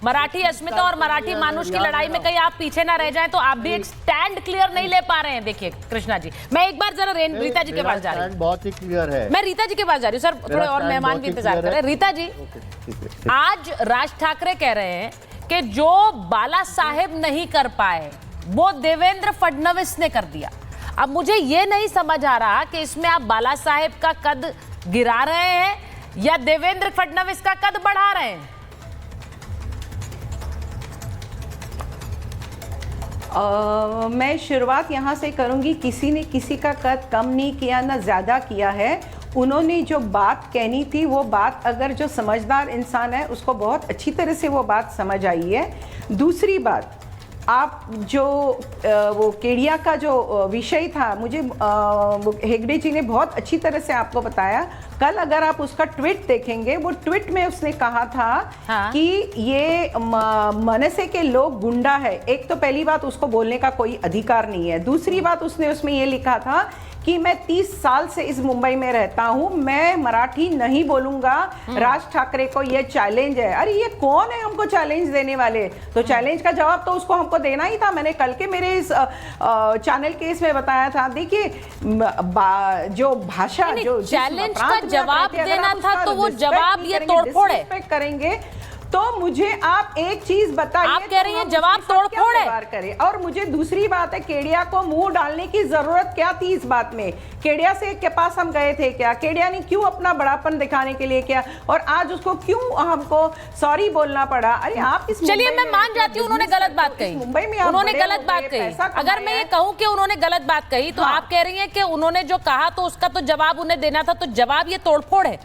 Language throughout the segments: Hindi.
मराठी अस्मिता और मराठी मानुष की लड़ाई में कहीं आप पीछे ना रह जाएं, तो आप भी एक स्टैंड क्लियर नहीं ले पा रहे हैं। देखिए कृष्णा जी, मैं एक बार जरा रीता जी के पास जा रही हूँ, बहुत ही क्लियर है। मैं रीता जी के पास जा रही हूँ सर, थोड़े और मेहमान भी इंतजार कर रहे हैं। रीता जी, आज राज ठाकरे कह रहे हैं कि जो बाला साहेब नहीं कर पाए वो देवेंद्र फडणवीस ने कर दिया। अब मुझे ये नहीं समझ आ रहा कि इसमें आप बाला साहेब का कद गिरा रहे हैं या देवेंद्र फडणवीस का कद बढ़ा रहे हैं। मैं शुरुआत यहाँ से करूँगी, किसी ने किसी का कद कम नहीं किया ना ज़्यादा किया है। उन्होंने जो बात कहनी थी वो बात, अगर जो समझदार इंसान है उसको बहुत अच्छी तरह से वो बात समझ आई है। दूसरी बात, आप जो वो केडिया का जो विषय था, मुझे हेगड़े जी ने बहुत अच्छी तरह से आपको बताया। कल अगर आप उसका ट्वीट देखेंगे, वो ट्वीट में उसने कहा था कि ये मनसे के लोग गुंडा है। एक तो पहली बात, उसको बोलने का कोई अधिकार नहीं है। दूसरी बात, उसने उसमें ये लिखा था कि मैं 30 साल से इस मुंबई में रहता हूं, मैं मराठी नहीं बोलूंगा, राज ठाकरे को ये चैलेंज है। अरे ये कौन है हमको चैलेंज देने वाले? तो चैलेंज का जवाब तो उसको हमको देना ही था। मैंने कल के मेरे इस चैनल के इसमें बताया था। देखिए जो भाषा, जो चैलेंज का जवाब देना था, तो वो जवाब ये तोड़फोड़ है करेंगे। तो मुझे आप एक चीज बताइए, आप कह रही हैं जवाब तोड़फोड़ है। और मुझे दूसरी बात है, केडिया को मुंह डालने की जरूरत क्या थी इस बात में? केडिया से के पास हम गए थे क्या? केडिया ने क्यों अपना बड़ापन दिखाने के लिए किया, और आज उसको क्यों हमको सॉरी बोलना पड़ा? अरे आप इस, चलिए मैं मान जाती हूँ उन्होंने गलत बात कही, मुंबई में उन्होंने गलत बात कही। अगर मैं ये कहूँ कि उन्होंने गलत बात कही, तो आप कह रही हैं कि उन्होंने जो कहा तो उसका तो जवाब उन्हें देना था, तो जवाब ये तोड़फोड़ है।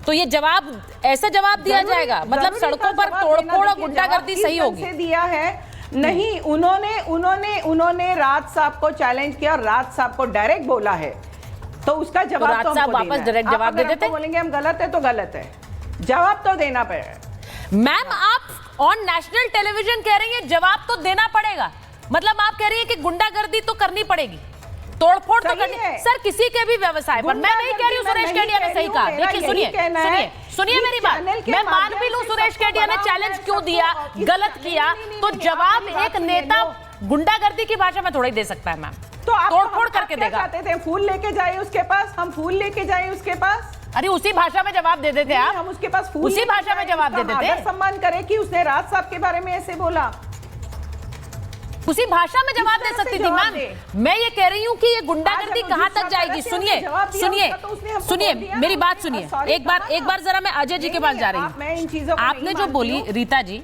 तो ये जवाब ऐसा जवाब दिया जाएगा, मतलब सड़कों पर तोड़फोड़ और गुंडागर्दी सही होगी? दिया है नहीं, उन्होंने राज साहब को चैलेंज किया और राज साहब को डायरेक्ट बोला है, तो उसका जवाब राज साहब वापस डायरेक्ट जवाब दे देते। बोलेंगे हम गलत है तो गलत है, जवाब तो देना पड़ेगा। मैम आप ऑन नेशनल टेलीविजन कह रही हैं जवाब तो देना पड़ेगा, मतलब आप कह रही हैं कि गुंडागर्दी तो करनी पड़ेगी, तोड़फोड़ तो करनी है। सर किसी के भी व्यवसाय पर, मैं नहीं कह रही हूँ सुरेश केडिया ने सही कहा। देखिए सुनिए मेरी बात, मैं मान भी लूं सुरेश केडिया ने चैलेंज क्यों दिया, गलत किया, तो जवाब एक नेता गुंडागर्दी की भाषा में थोड़ा ही दे सकता है मैम, तो तोड़फोड़ करके देगा। चाहते थे फूल लेके जाए उसके पास, हम फूल लेके जाए उसके पास? अरे उसी भाषा में जवाब दे देते आप, हम उसके पास फूल उसी भाषा में जवाब दे देते। सम्मान करे कि उसने राज साहब के बारे में ऐसे बोला, उसी भाषा में जवाब दे सकती थी मैम। मैं ये कह रही हूँ कि ये गुंडागर्दी कहां तक जाएगी। सुनिए मेरी बात सुनिए, एक बार जरा मैं अजय जी के पास जा रही हूँ। आपने जो बोली रीता जी,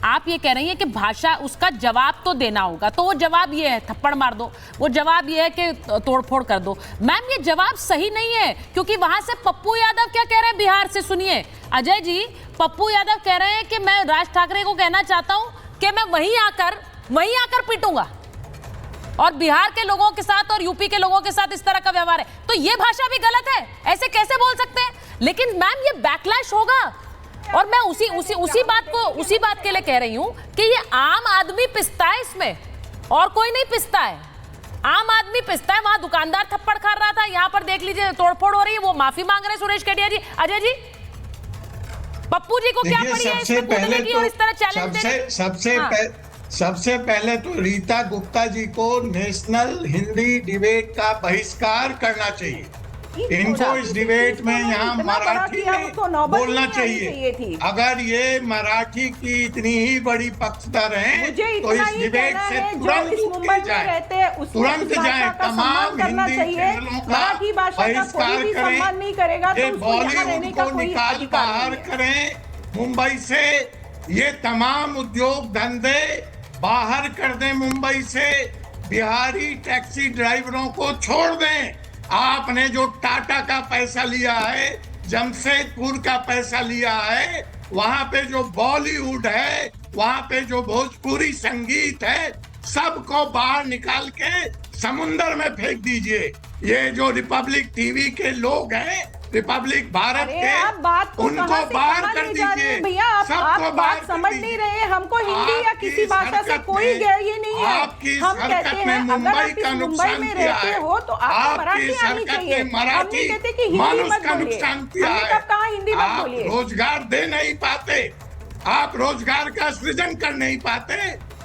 आप ये कह रही हैं कि भाषा, उसका जवाब तो देना होगा, तो वो जवाब ये है थप्पड़ मार दो, वो जवाब ये है कि तोड़फोड़ कर दो। मैम ये जवाब सही नहीं है, क्योंकि वहां से पप्पू यादव क्या कह रहे हैं बिहार से, सुनिए अजय जी। पप्पू यादव कह रहे हैं कि मैं राज ठाकरे को कहना चाहता हूं कि मैं वहीं आकर पीटूंगा, और बिहार के लोगों के साथ और यूपी के लोगों के साथ इस तरह का व्यवहार है, तो ये भाषा भी गलत है, ऐसे कैसे बोल सकते हैं? लेकिन मैम ये बैकलैश होगा, और मैं उसी बात के लिए कह रही हूं कि ये आम आदमी पिसता है इसमें, और कोई नहीं पिसता है, आम आदमी पिसता है। वहां दुकानदार थप्पड़ खा रहा था, यहां पर देख लीजिए तोड़फोड़ हो रही है, वो माफी मांग रहे हैं सुरेश केडिया जी। अजय जी, पप्पू जी को क्या पड़ी है इसमें कूदने की और इस तरह चैलेंज? सबसे पहले तो रीता गुप्ता जी को नेशनल हिंदी डिबेट का बहिष्कार करना चाहिए। इनको इस डिबेट में यहाँ मराठी में बोलना चाहिए। अगर ये मराठी की इतनी ही बड़ी पक्षधर हैं, तो इस डिबेट से तुरंत जाए, तमाम हिंदी चैनलों का बहिष्कार करें, ये बॉलीवुड को निकाल बाहर करें मुंबई से, ये तमाम उद्योग धंधे बाहर कर दें मुंबई से, बिहारी टैक्सी ड्राइवरों को छोड़ दें। आपने जो टाटा का पैसा लिया है, जमशेदपुर का पैसा लिया है, वहां पे जो बॉलीवुड है, वहां पे जो भोजपुरी संगीत है, सबको बाहर निकाल के समुंदर में फेंक दीजिए। ये जो रिपब्लिक टीवी के लोग हैं, रिपब्लिक भारत के, उनको बाहर कर दीजिए। भैया आप बात समझ नहीं रहे, हमको हिंदी या किसी भाषा से कोई ये नहीं है। हम कहते हैं अगर आप इस मुंबई में रहते हो तो आपको मराठी आनी चाहिए। हम नहीं कहते कि हिंदी मत बोलिए, हमने कब कहा हिंदी मत बोलिए। रोजगार दे नहीं पाते, आप रोजगार का सृजन कर नहीं पाते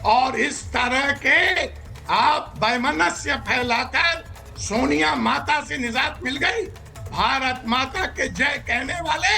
और इस तरह के आप वैमनस्य फैलाकर सोनिया माता से निजात मिल गई। भारत माता के जय कहने वाले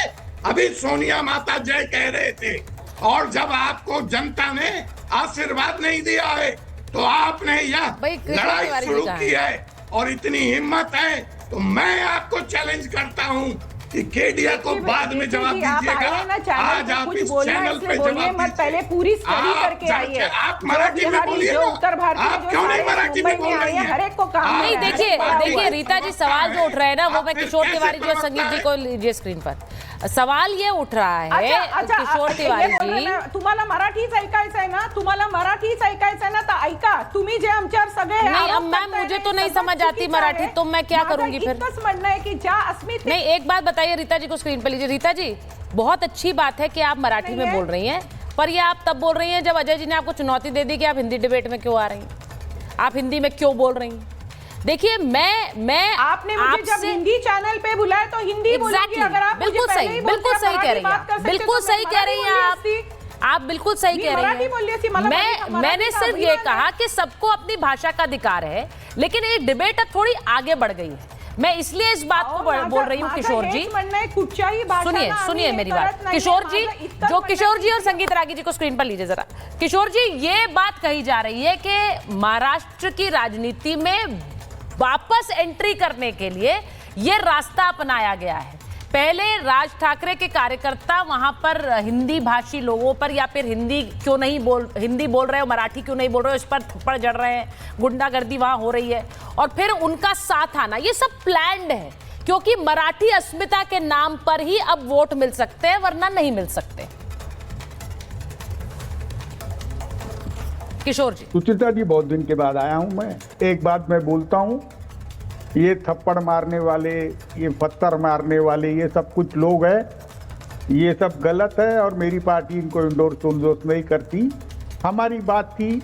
अभी सोनिया माता जय कह रहे थे, और जब आपको जनता ने आशीर्वाद नहीं दिया है तो आपने यह लड़ाई शुरू की है। और इतनी हिम्मत है तो मैं आपको चैलेंज करता हूं कि केडिया को बाद में जवाब दीजिएगा। आज आप इस चैनल पे जवाब दीजिए। पहले पूरी स्टडी करके आइए। आप मराठी में बोलिए ना, उत्तर भारतीय आप क्यों नहीं मराठी में बोल रही हैं? हर एक को काम नहीं, देखिए रीता जी, सवाल जो उठ रहे हैं ना, वो मैं किशोर तिवारी जी और संगीत जी को लीजिए स्क्रीन पर। सवाल ये उठ रहा है किशोर तिवारी जी, तुम्हाला मराठीच ऐकायचं आहे ना, तुम्हाला मराठीच ऐकायचं आहे ना, तर ऐका। तुम्ही जे आमच्यावर सगळे नहीं, अब मैम मुझे तो नहीं समझ आती मराठी, तो मैं क्या करूंगी फिर? इतकंच म्हणणं आहे की ज्या अस्मिता। नहीं, एक बात बताइए, रीता जी को स्क्रीन पर लीजिए। रीता जी, बहुत अच्छी बात है कि आप मराठी में बोल रही हैं, पर ये आप तब बोल रही हैं जब अजय जी ने आपको चुनौती दे दी कि आप हिंदी डिबेट में क्यों आ रही हैं, आप हिंदी में क्यों बोल रही हैं। देखिए, मैं आपने मुझे जब हिंदी चैनल पे बुलाया तो हिंदी बोलूंगी। अगर आप बिल्कुल सही कह रही हैं, बिल्कुल सही कह रही हैं आप बिल्कुल सही कह रही हैं। मैंने सिर्फ ये कहा कि सबको अपनी भाषा का अधिकार है, लेकिन ये डिबेट अब थोड़ी आगे बढ़ गई है। मैं इसलिए इस बात को बोल रही हूँ किशोर जी। सुनिए मेरी बात किशोर जी, जो किशोर जी और संगीत रागी जी को स्क्रीन पर लीजिए जरा। किशोर जी, ये बात कही जा रही है कि महाराष्ट्र की राजनीति में वापस एंट्री करने के लिए ये रास्ता अपनाया गया है। पहले राज ठाकरे के कार्यकर्ता वहां पर हिंदी भाषी लोगों पर या फिर हिंदी बोल रहे हो, मराठी क्यों नहीं बोल रहे हो, इस पर थप्पड़ जड़ रहे हैं, गुंडागर्दी वहां हो रही है, और फिर उनका साथ आना, ये सब प्लान्ड है, क्योंकि मराठी अस्मिता के नाम पर ही अब वोट मिल सकते हैं, वरना नहीं मिल सकते। किशोर जी। सुचित्रा जी, बहुत दिन के बाद आया हूं मैं। एक बात मैं बोलता हूं, ये थप्पड़ मारने वाले, ये पत्थर मारने वाले, ये सब कुछ लोग हैं, ये सब गलत है और मेरी पार्टी इनको इंडोर्स नहीं करती। हमारी बात थी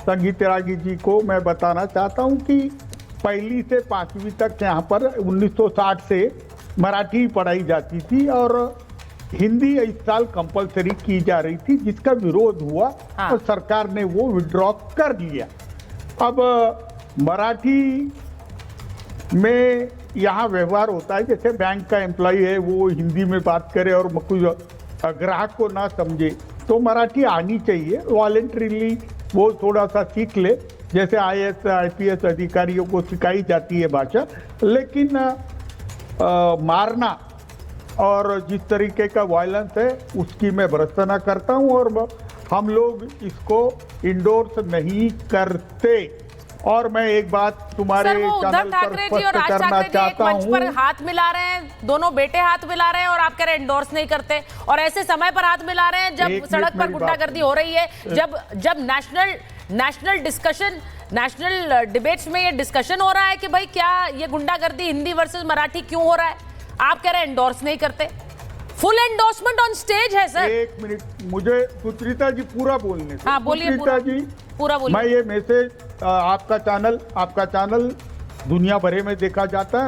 संगीत रागी जी को मैं बताना चाहता हूं कि पहली से 5वीं तक यहाँ पर 1960 से मराठी पढ़ाई जाती थी और हिंदी इस साल कंपलसरी की जा रही थी, जिसका विरोध हुआ और सरकार ने वो विड्रॉ कर लिया। अब मराठी में यहाँ व्यवहार होता है, जैसे बैंक का एम्प्लॉय है वो हिंदी में बात करे और कुछ ग्राहक को ना समझे, तो मराठी आनी चाहिए। वॉलेंटरीली वो थोड़ा सा सीख ले, जैसे IAS IPS अधिकारियों को सिखाई जाती है भाषा। लेकिन मारना और जिस तरीके का वायलेंस है उसकी मैं भर्त्सना करता हूं और हम लोग इसको इंडोर्स नहीं करते। और मैं एक बात तुम्हारे चैनल पर स्पष्ट करना चाहता हूं, पर हाथ मिला रहे हैं, दोनों बेटे हाथ मिला रहे हैं और आप कह रहे हैं इंडोर्स नहीं करते, और ऐसे समय पर हाथ मिला रहे हैं जब सड़क पर गुंडागर्दी हो रही है, जब नेशनल डिस्कशन, नेशनल डिबेट्स में ये डिस्कशन हो रहा है कि भाई क्या ये गुंडागर्दी हिंदी वर्सेस मराठी क्यों हो रहा है, आप कह रहे हैं एंडोर्स नहीं करते। फुल एंडोर्समेंट ऑन स्टेज है सर। एक मिनट, मुझे सुचरिता जी पूरा बोलने दो। हाँ बोलिए, सुचरिता जी पूरा बोलिए। मैं ये मैसेज, आपका चैनल दुनिया भर में देखा जाता है।